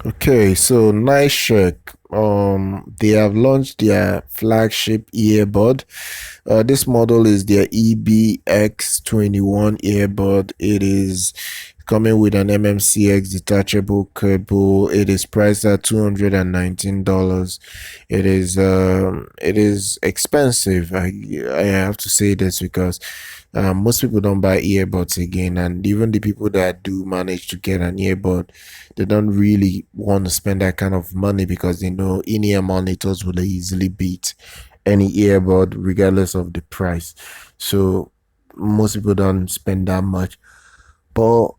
Okay, so NICEHCK, they have launched their flagship earbud. This model is their EBX21 earbud. It is coming with an MMCX detachable cable. It is priced at $219. It is expensive. I have to say this because most people don't buy earbuds again, and even the people that do manage to get an earbud, they don't really want to spend that kind of money because they know in-ear monitors will easily beat any earbud regardless of the price. So most people don't spend that much. But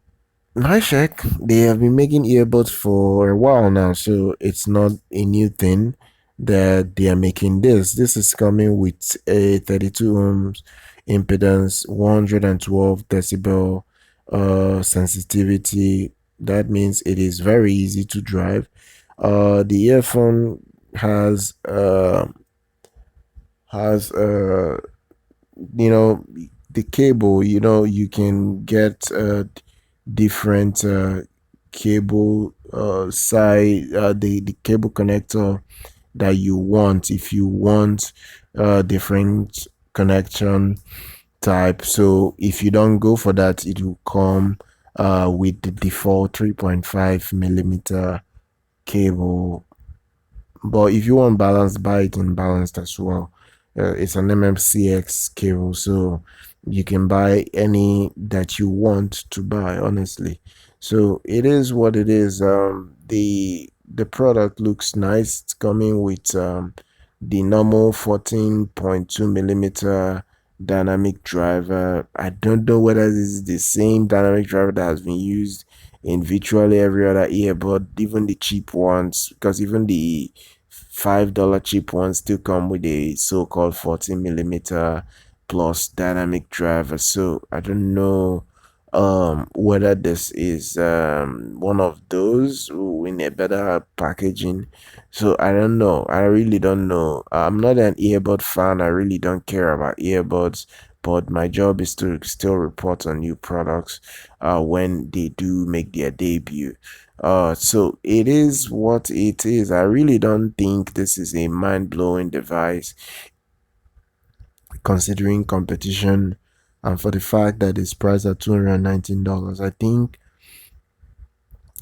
NICEHCK, they have been making earbuds for a while now, so it's not a new thing that they are making this. This is coming with a 32 ohms impedance, 112 decibel sensitivity. That means it is very easy to drive. The earphone has has you know the cable. You can get different cable side, the cable connector that you want if you want different connection type. So if you don't go for that, it will come with the default 3.5 millimeter cable. But if you want balance, buy it in balanced as well. It's an MMCX cable, so you can buy any that you want to buy, honestly. So it is what it is. The product looks nice. It's coming with the normal 14.2 millimeter dynamic driver. I don't know whether this is the same dynamic driver that has been used in virtually every other earbud, even the cheap ones, because even the $5 cheap ones still come with a so-called 14 millimeter plus dynamic driver. So I don't know whether this is one of those in a better packaging. So I don't know. I really don't know. I'm not an earbud fan. I really don't care about earbuds, but my job is to still report on new products when they do make their debut. So it is what it is. I really don't think this is a mind-blowing device considering competition, and for the fact that it's priced at $219. I think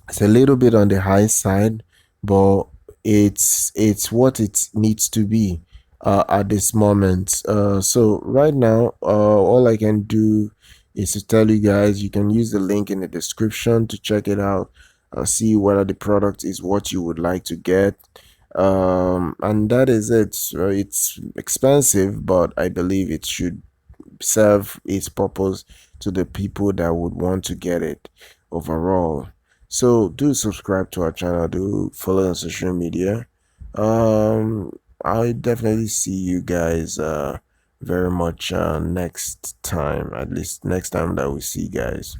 it's a little bit on the high side, but it's what it needs to be at this moment. So right now, all I can do is to tell you guys you can use the link in the description to check it out, see whether the product is what you would like to get. And that is it. It's expensive, but I believe it should serve its purpose to the people that would want to get it overall. So do subscribe to our channel, do follow on social media. I'll definitely see you guys very much next time, at least next time that we see guys.